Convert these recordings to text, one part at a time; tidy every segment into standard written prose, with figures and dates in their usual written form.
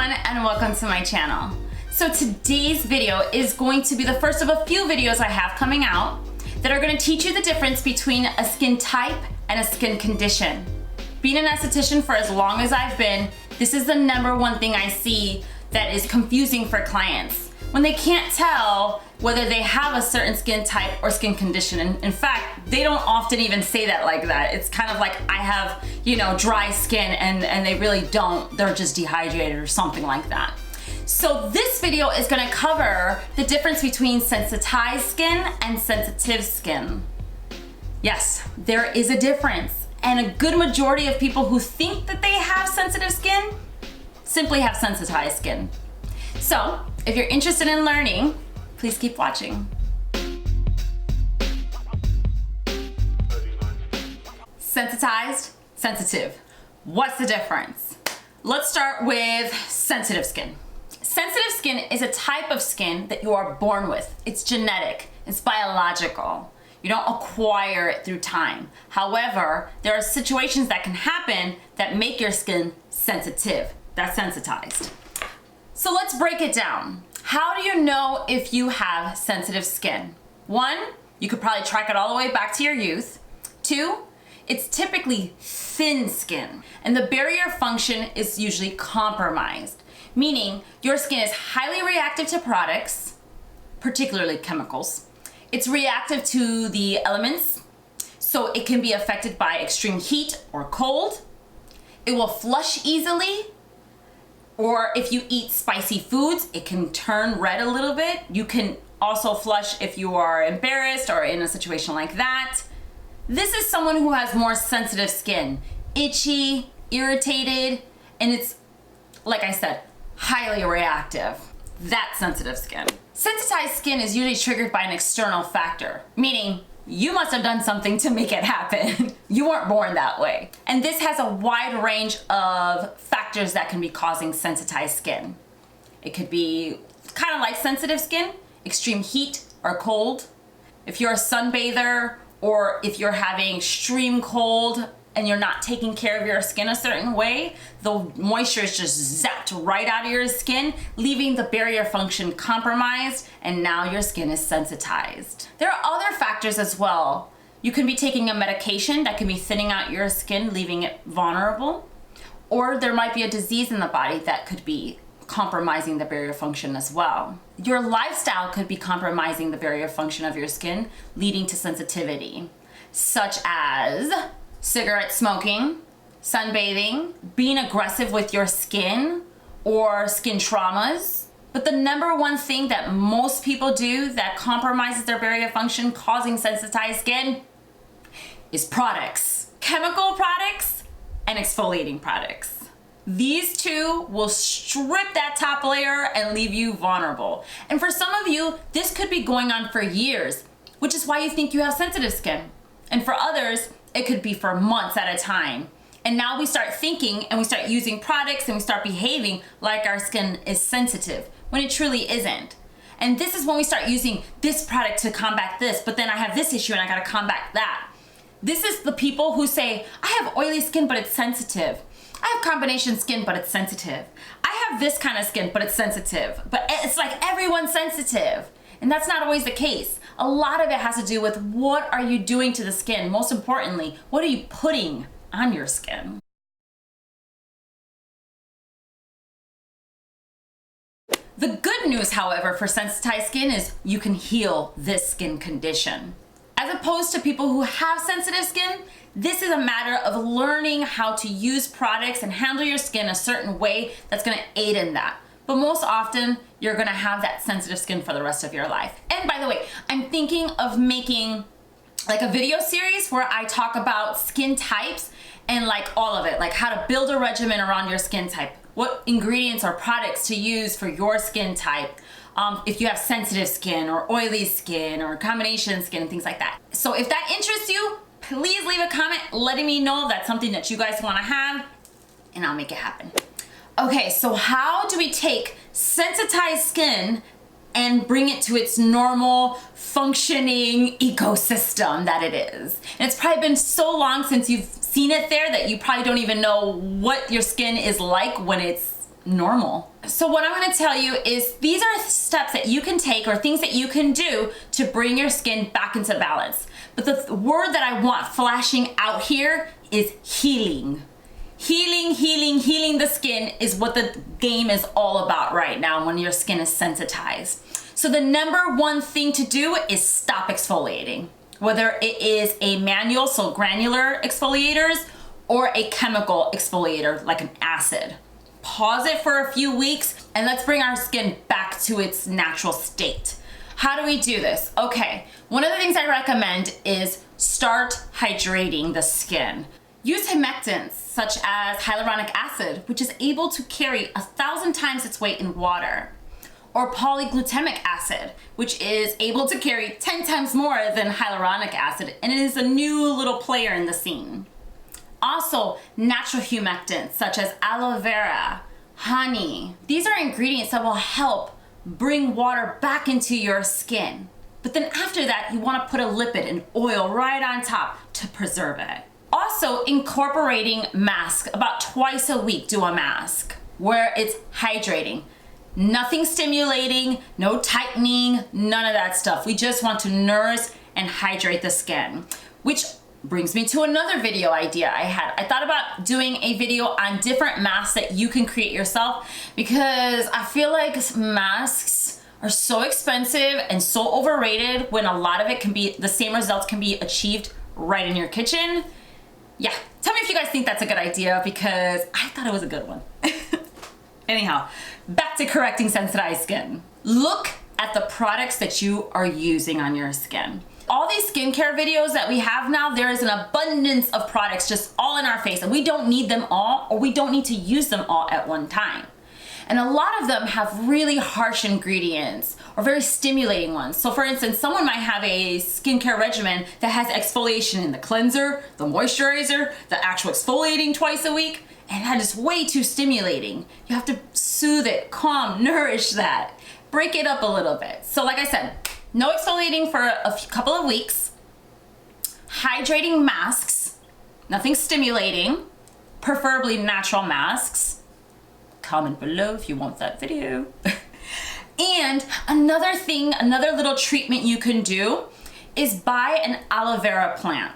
everyone, and welcome to my channel. So today's video is going to be the first of a few videos I have coming out that are going to teach you the difference between a skin type and a skin condition. Being an esthetician for as long as I've been, this is the #1 thing I see that is confusing for clients. When they can't tell whether they have a certain skin type or skin condition. And in fact, they don't often even say that like that. It's kind of like, I have, dry skin, and they really don't. They're just dehydrated or something like that. So this video is gonna cover the difference between sensitized skin and sensitive skin. Yes, there is a difference. And a good majority of people who think that they have sensitive skin simply have sensitized skin. So if you're interested in learning, please keep watching. Sensitized, sensitive. What's the difference? Let's start with sensitive skin. Sensitive skin is a type of skin that you are born with. It's genetic, it's biological. You don't acquire it through time. However, there are situations that can happen that make your skin sensitive. That's sensitized. So let's break it down. How do you know if you have sensitive skin? 1, you could probably track it all the way back to your youth. 2, it's typically thin skin, and the barrier function is usually compromised, meaning your skin is highly reactive to products, particularly chemicals. It's reactive to the elements, so it can be affected by extreme heat or cold. It will flush easily, or if you eat spicy foods, it can turn red a little bit. You can also flush if you are embarrassed or in a situation like that. This is someone who has more sensitive skin, itchy, irritated, and it's, like I said, highly reactive. That's sensitive skin. Sensitized skin is usually triggered by an external factor, meaning you must have done something to make it happen. You weren't born that way. And this has a wide range of factors that can be causing sensitized skin. It could be kind of like sensitive skin, extreme heat or cold. If you're a sunbather, or if you're having extreme cold and you're not taking care of your skin a certain way, the moisture is just zapped right out of your skin, leaving the barrier function compromised, and now your skin is sensitized. There are other factors as well. You can be taking a medication that can be thinning out your skin, leaving it vulnerable, or there might be a disease in the body that could be compromising the barrier function as well. Your lifestyle could be compromising the barrier function of your skin, leading to sensitivity, such as cigarette smoking, sunbathing, being aggressive with your skin, or skin traumas. But the #1 thing that most people do that compromises their barrier function, causing sensitized skin, is products. Chemical products and exfoliating products. These two will strip that top layer and leave you vulnerable. And for some of you, this could be going on for years, which is why you think you have sensitive skin. And for others, it could be for months at a time. And now we start thinking and we start using products and we start behaving like our skin is sensitive, when it truly isn't. And this is when we start using this product to combat this, but then I have this issue and I gotta combat that. This is the people who say, I have oily skin, but it's sensitive. I have combination skin, but it's sensitive. I have this kind of skin, but it's sensitive. But it's like everyone's sensitive. And that's not always the case. A lot of it has to do with what are you doing to the skin? Most importantly, what are you putting on your skin? The good news, however, for sensitized skin is you can heal this skin condition. As opposed to people who have sensitive skin, this is a matter of learning how to use products and handle your skin a certain way that's gonna aid in that. But most often, you're gonna have that sensitive skin for the rest of your life. And by the way, I'm thinking of making like a video series where I talk about skin types and like all of it, like how to build a regimen around your skin type, what ingredients or products to use for your skin type, if you have sensitive skin or oily skin or combination skin and things like that. So if that interests you, please leave a comment letting me know if that's something that you guys wanna have, and I'll make it happen. Okay, so how do we take sensitized skin and bring it to its normal functioning ecosystem that it is? And it's probably been so long since you've seen it there that you probably don't even know what your skin is like when it's normal. So what I'm gonna tell you is these are steps that you can take or things that you can do to bring your skin back into balance. But the word that I want flashing out here is healing. Healing, healing, healing the skin is what the game is all about right now when your skin is sensitized. So the number one thing to do is stop exfoliating. Whether it is a manual, so granular exfoliators, or a chemical exfoliator like an acid. Pause it for a few weeks and let's bring our skin back to its natural state. How do we do this? Okay, one of the things I recommend is start hydrating the skin. Use humectants such as hyaluronic acid, which is able to carry 1,000 times its weight in water, or polyglutamic acid, which is able to carry 10 times more than hyaluronic acid, and it is a new little player in the scene. Also, natural humectants such as aloe vera, honey. These are ingredients that will help bring water back into your skin. But then after that, you want to put a lipid, an oil, right on top to preserve it. Also, incorporating masks. About twice a week, do a mask where it's hydrating. Nothing stimulating, no tightening, none of that stuff. We just want to nourish and hydrate the skin, which brings me to another video idea I had. I thought about doing a video on different masks that you can create yourself because I feel like masks are so expensive and so overrated when a lot of it can be, the same results can be achieved right in your kitchen. Yeah, tell me if you guys think that's a good idea because I thought it was a good one. Anyhow, back to correcting sensitized skin. Look at the products that you are using on your skin. All these skincare videos that we have now, there is an abundance of products just all in our face and we don't need them all or we don't need to use them all at one time. And a lot of them have really harsh ingredients or very stimulating ones. So for instance, someone might have a skincare regimen that has exfoliation in the cleanser, the moisturizer, the actual exfoliating twice a week, and that is way too stimulating. You have to soothe it, calm, nourish that, break it up a little bit. So like I said, no exfoliating for a couple of weeks, hydrating masks, nothing stimulating, preferably natural masks. Comment below if you want that video. And another thing, another little treatment you can do is buy an aloe vera plant.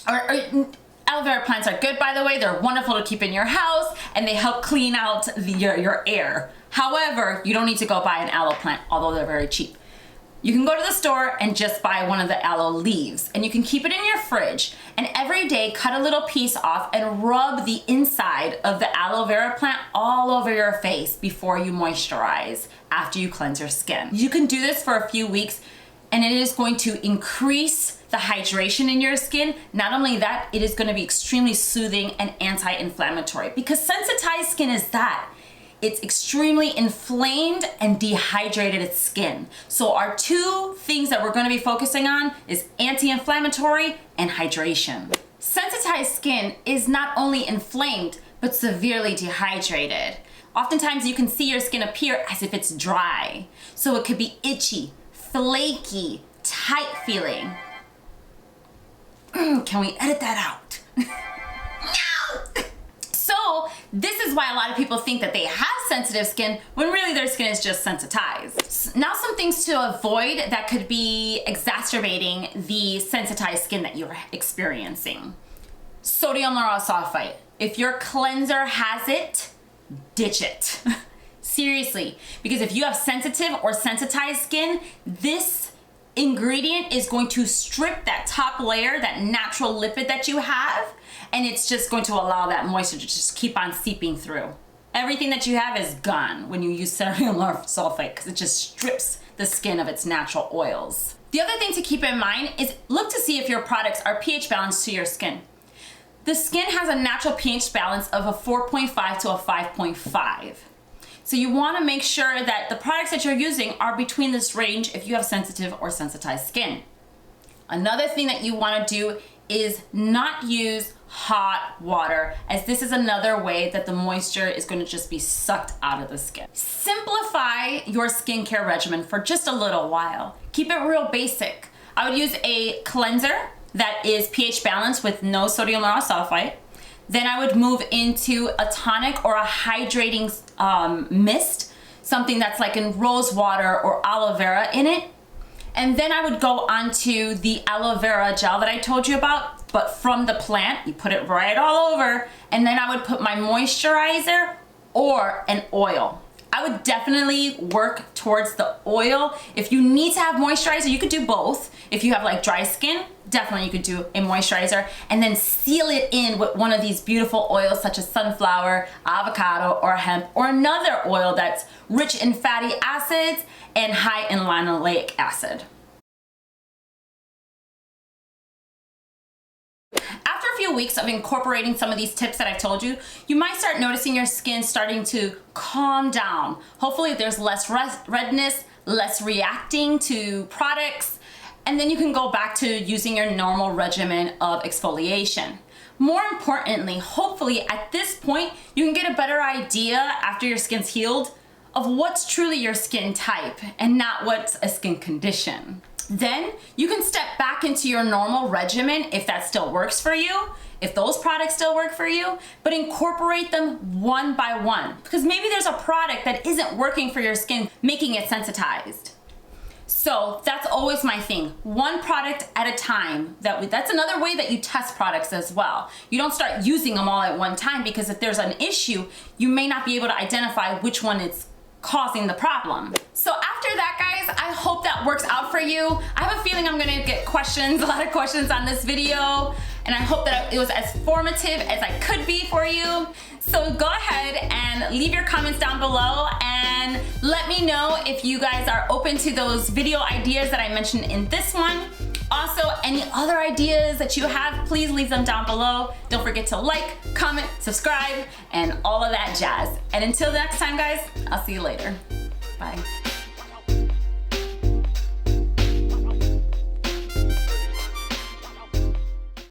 Aloe vera plants are good, by the way. They're wonderful to keep in your house and they help clean out your air. However, you don't need to go buy an aloe plant, although they're very cheap. You can go to the store and just buy one of the aloe leaves and you can keep it in your fridge and every day cut a little piece off and rub the inside of the aloe vera plant all over your face before you moisturize after you cleanse your skin. You can do this for a few weeks and it is going to increase the hydration in your skin. Not only that, it is going to be extremely soothing and anti-inflammatory because sensitized skin is that. It's extremely inflamed and dehydrated skin. So our two things that we're going to be focusing on is anti-inflammatory and hydration. Sensitized skin is not only inflamed, but severely dehydrated. Oftentimes you can see your skin appear as if it's dry. So it could be itchy, flaky, tight feeling. Can we edit that out? No! So this is why a lot of people think that they have sensitive skin when really their skin is just sensitized. Now some things to avoid that could be exacerbating the sensitized skin that you're experiencing. Sodium lauryl sulfate. If your cleanser has it, ditch it. Seriously, because if you have sensitive or sensitized skin, this ingredient is going to strip that top layer, that natural lipid that you have, and it's just going to allow that moisture to just keep on seeping through. Everything that you have is gone when you use sodium lauryl sulfate because it just strips the skin of its natural oils. The other thing to keep in mind is look to see if your products are pH balanced to your skin. The skin has a natural pH balance of a 4.5 to a 5.5. So you want to make sure that the products that you're using are between this range if you have sensitive or sensitized skin. Another thing that you want to do is not use hot water, as this is another way that the moisture is going to just be sucked out of the skin. Simplify your skincare regimen for just a little while. Keep it real basic. I would use a cleanser that is pH balanced with no sodium lauryl sulfate. Then I would move into a tonic or a hydrating mist, something that's like in rose water or aloe vera in it. And then I would go onto the aloe vera gel that I told you about, but from the plant. You put it right all over, and then I would put my moisturizer or an oil. I would definitely work towards the oil. If you need to have moisturizer, you could do both. If you have like dry skin, definitely you could do a moisturizer and then seal it in with one of these beautiful oils such as sunflower, avocado, or hemp, or another oil that's rich in fatty acids and high in linoleic acid. After a few weeks of incorporating some of these tips that I've told you, you might start noticing your skin starting to calm down. Hopefully there's less redness, less reacting to products, and then you can go back to using your normal regimen of exfoliation. More importantly, hopefully at this point, you can get a better idea after your skin's healed of what's truly your skin type and not what's a skin condition. Then you can step back into your normal regimen if that still works for you, if those products still work for you, but incorporate them one by one, because maybe there's a product that isn't working for your skin, making it sensitized. So that's always my thing, one product at a time. That's another way that you test products as well. You don't start using them all at one time, because if there's an issue, you may not be able to identify which one is causing the problem. So after that, guys, I hope that works out for you. I have a feeling I'm gonna get questions, a lot of questions on this video, and I hope that it was as formative as I could be for you. So go ahead and leave your comments down below and let me know if you guys are open to those video ideas that I mentioned in this one. Also, any other ideas that you have, please leave them down below. Don't forget to like, comment, subscribe, and all of that jazz. And until next time, guys, I'll see you later. Bye.